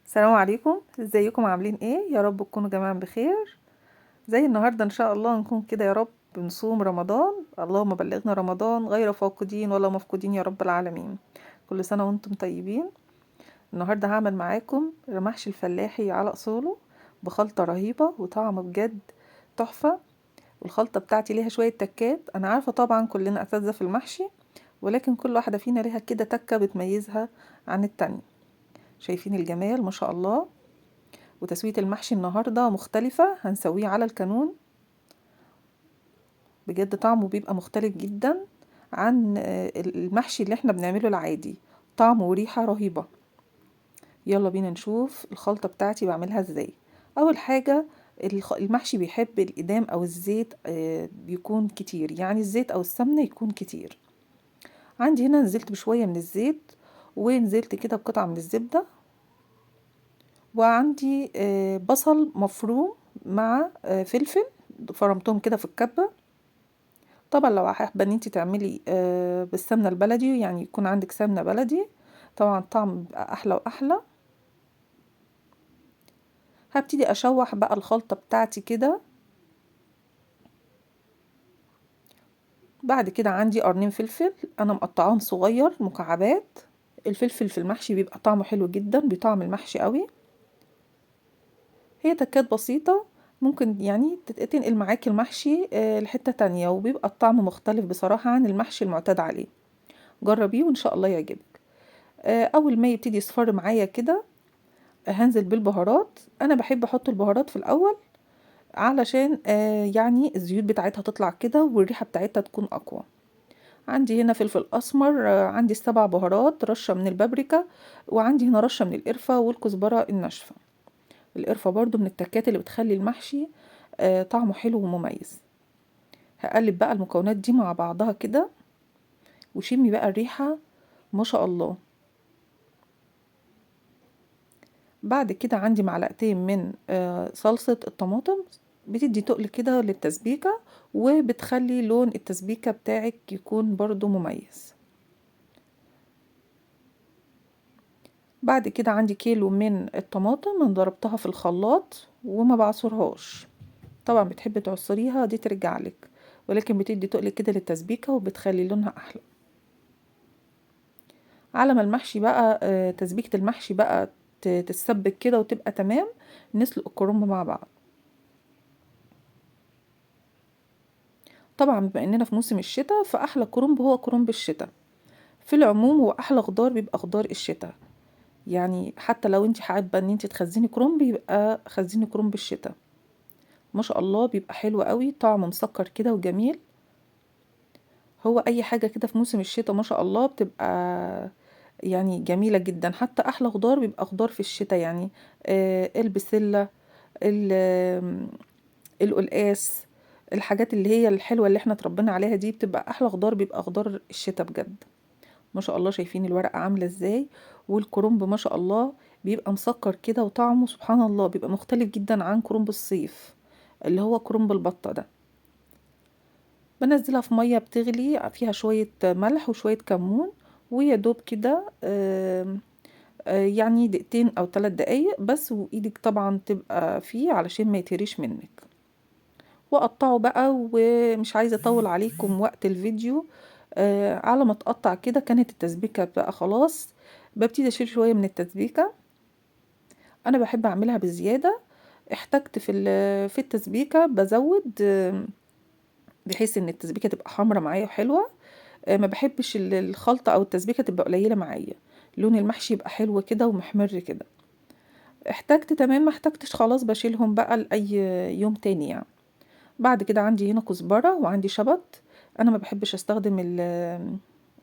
السلام عليكم، ازيكم عاملين ايه؟ يا رب تكونوا جميعا بخير. زي النهارده ان شاء الله نكون كده يا رب بنصوم رمضان. اللهم بلغنا رمضان غير فاقدين ولا مفقودين يا رب العالمين. كل سنه وانتم طيبين. النهارده هعمل معاكم محشي الفلاحي على اصوله بخلطه رهيبه وطعم بجد تحفه. والخلطه بتاعتي ليها شويه تكات. انا عارفه طبعا كلنا اساتذه في المحشي، ولكن كل واحده فينا ليها كده تكه بتميزها عن التانية. شايفين الجمال ما شاء الله. وتسوية المحشي النهاردة مختلفة، هنسويه على الكانون. بجد طعمه بيبقى مختلف جدا عن المحشي اللي احنا بنعمله العادي. طعمه وريحة رهيبة. يلا بينا نشوف الخلطة بتاعتي بعملها ازاي. اول حاجة، المحشي بيحب الإدام او الزيت بيكون كتير، يعني الزيت او السمنة يكون كتير. عندي هنا نزلت بشوية من الزيت، ونزلت كده بقطعة من الزبدة، وعندي بصل مفروم مع فلفل فرمتهم كده في الكبة. طبعا لو حابة ان انت تعملي بالسمنة البلدي، يعني يكون عندك سمنة بلدي، طبعا الطعم بيبقى احلى واحلى. هبتدي اشوح بقى الخلطة بتاعتي كده. بعد كده عندي قرنين فلفل انا مقطعاهم صغير مكعبات. الفلفل في المحشي بيبقى طعمه حلو جدا، بيطعم المحشي قوي. هي تكات بسيطة، ممكن يعني تنقل معاكي المحشي لحتة تانية، وبيبقى الطعم مختلف بصراحة عن المحشي المعتاد عليه. جربيه وان شاء الله يعجبك. اول ما يبتدي يصفر معايا كده، هنزل بالبهارات. انا بحب احط البهارات في الاول علشان يعني الزيوت بتاعتها تطلع كده والريحة بتاعتها تكون اقوى. عندي هنا فلفل اسمر، عندي 7 بهارات، رشة من البابريكا، وعندي هنا رشة من القرفة والكزبرة الناشفة. القرفة برضو من التكات اللي بتخلي المحشي طعمه حلو ومميز. هقلب بقى المكونات دي مع بعضها كده، وشمي بقى الريحة ما شاء الله. بعد كده عندي معلقتين من صلصة الطماطم، بتدي تقل كده للتسبيكة، وبتخلي لون التسبيكة بتاعك يكون برضو مميز. بعد كده عندي كيلو من الطماطم انا ضربتها في الخلاط وما بعصرهاش. طبعا بتحبي تعصريها دي ترجع لك، ولكن بتدي تقل كده للتسبيكة وبتخلي لونها احلى. على ما المحشي بقى تسبيكة المحشي بقى تتسبك كده وتبقى تمام، نسلق الكرنب مع بعض. طبعا بما اننا في موسم الشتاء، فاحلى كرنب هو كرنب الشتاء. في العموم هو احلى خضار بيبقى خضار الشتاء. يعني حتى لو انت حابه ان انت تخزني كرنب، يبقى خزني كرنب الشتاء. ما شاء الله بيبقى حلو قوي، طعمه مسكر كده وجميل. هو اي حاجه كده في موسم الشتاء ما شاء الله بتبقى يعني جميله جدا. حتى احلى خضار بيبقى خضار في الشتاء، يعني البسله، القلقاس، الحاجات اللي هي الحلوة اللي احنا اتربينا عليها دي بتبقى احلى خضار، بيبقى خضار الشتاء بجد. ما شاء الله شايفين الورقة عاملة ازاي، والكرنب ما شاء الله بيبقى مسكر كده، وطعمه سبحان الله بيبقى مختلف جدا عن كرنب الصيف اللي هو كرنب البطة ده. بنزلها في مية بتغلي فيها شوية ملح وشوية كمون، ويا دوب كده يعني دقيقتين او 3 دقايق بس، وايدك طبعا تبقى فيه علشان ما يتهريش منك. واقطعه بقى، ومش عايزه اطول عليكم وقت الفيديو. على ما تقطع كده كانت التسبيكه بقى خلاص. ببتدي اشيل شويه من التسبيكه. انا بحب اعملها بزياده. احتجت في التسبيكه بزود، بحيث ان التسبيكه تبقى حمرا معايا وحلوه. ما بحبش الخلطه او التسبيكه تبقى قليله معايا، لون المحشي يبقى حلو كده ومحمر كده. احتجت تمام، ما احتجتش خلاص بشيلهم بقى لاي يوم تاني يعني. بعد كده عندي هنا كزبرة وعندي شبت. انا ما بحبش استخدم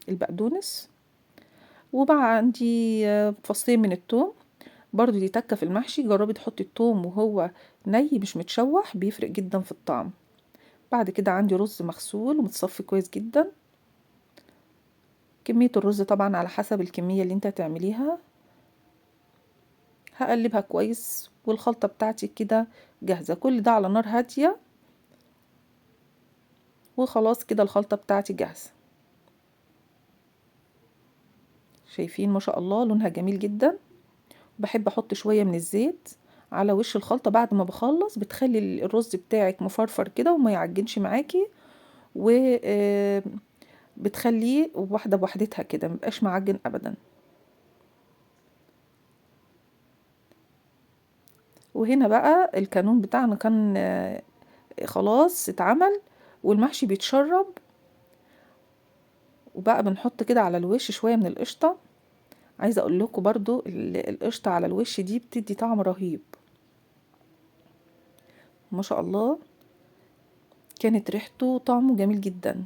البقدونس. وبقى عندي فصين من التوم. برضو دي تكة في المحشي، جربي تحطي التوم وهو ني مش متشوح، بيفرق جدا في الطعم. بعد كده عندي رز مغسول ومتصفي كويس جدا. كمية الرز طبعا على حسب الكمية اللي انت هتعمليها. هقلبها كويس، والخلطة بتاعتي كده جاهزة. كل ده على نار هادية، وخلاص كده الخلطة بتاعتي جاهزة. شايفين ما شاء الله لونها جميل جدا، بحب احط شوية من الزيت على وش الخلطة بعد ما بخلص، بتخلي الرز بتاعك مفرفر كده وما يعجنش معاكي، و بتخليه واحدة بوحدتها كده، مبقاش معجن ابدا. وهنا بقى الكانون بتاعنا كان خلاص اتعمل، والمحشي بيتشرب، وبقى بنحط كده على الوش شوية من القشطة. عايزة اقول لكم برضو القشطة على الوش دي بتدي طعم رهيب ما شاء الله. كانت ريحته طعمه جميل جدا.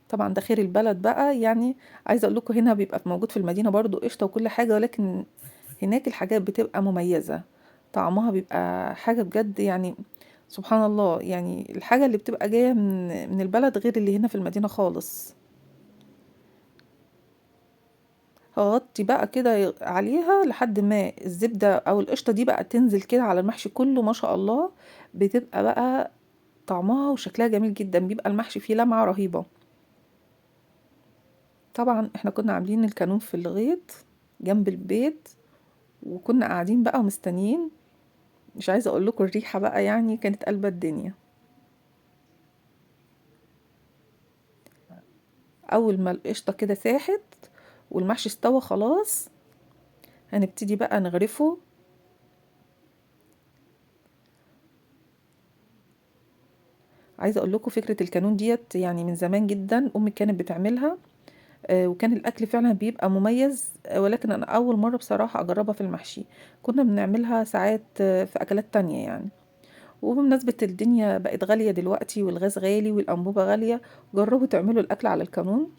طبعا ده خير البلد بقى يعني. عايزه اقول لكم هنا بيبقى موجود في المدينه برضو قشطه وكل حاجه، ولكن هناك الحاجات بتبقى مميزه، طعمها بيبقى حاجه بجد يعني. سبحان الله، يعني الحاجه اللي بتبقى جايه من البلد غير اللي هنا في المدينه خالص. هغطي بقى كده عليها لحد ما الزبده او القشطه دي بقى تنزل كده على المحشي كله ما شاء الله. بتبقى بقى طعمها وشكلها جميل جدا، بيبقى المحشي فيه لمعه رهيبه. طبعا احنا كنا عاملين الكانون في الغيط جنب البيت، وكنا قاعدين بقى ومستنيين. مش عايزه اقول لكم الريحه بقى يعني كانت قلبة الدنيا. اول ما القشطه كده ساحت والمحشي استوى خلاص، هنبتدي بقى نغرفه. عايزه اقول لكم فكره الكانون ديت يعني من زمان جدا امي كانت بتعملها، وكان الاكل فعلا بيبقى مميز، ولكن انا اول مره بصراحه اجربها في المحشي. كنا بنعملها ساعات في اكلات تانية يعني. وبمناسبة الدنيا بقت غالية دلوقتي والغاز غالي والأنبوبة غالية، جربوا تعملوا الأكل على القانون.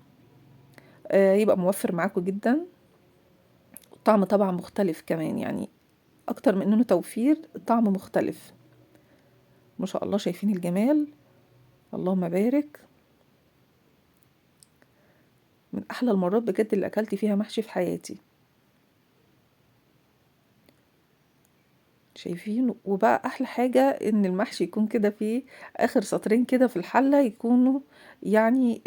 يبقى موفر معاكم جدا، الطعم طبعا مختلف كمان يعني. أكتر من إنه توفير، الطعم مختلف ما شاء الله. شايفين الجمال؟ اللهم بارك. من أحلى المرات بجد اللي أكلت فيها محشي في حياتي. شايفين؟ وبقى أحلى حاجة إن المحشي يكون كده فيه آخر سطرين كده في الحلة يكونوا يعني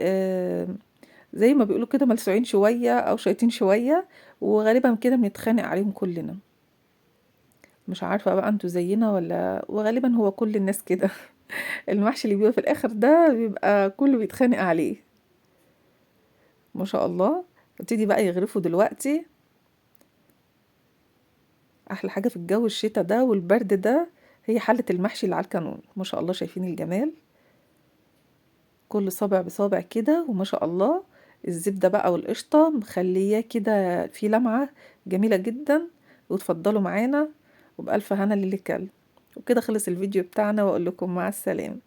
زي ما بيقولوا كده ملسوعين شوية أو شايطين شوية، وغالبا كده بنتخانق عليهم كلنا. مش عارفة بقى انتوا زينا ولا، وغالبا هو كل الناس كده. المحشي اللي بيبقى في الآخر ده بيبقى كله بيتخانق عليه ما شاء الله. ابتدي بقى يغرفوا دلوقتي. أحلى حاجة في الجو الشتا ده والبرد ده هي حلة المحشي اللي على الكانون ما شاء الله. شايفين الجمال؟ كل صابع بصابع كده وما شاء الله. الزبدة بقى والقشطة مخلياه كده في لمعة جميلة جدا. وتفضلوا معانا، وبألف هنا للي كل. وكده خلص الفيديو بتاعنا، وأقول لكم مع السلامة.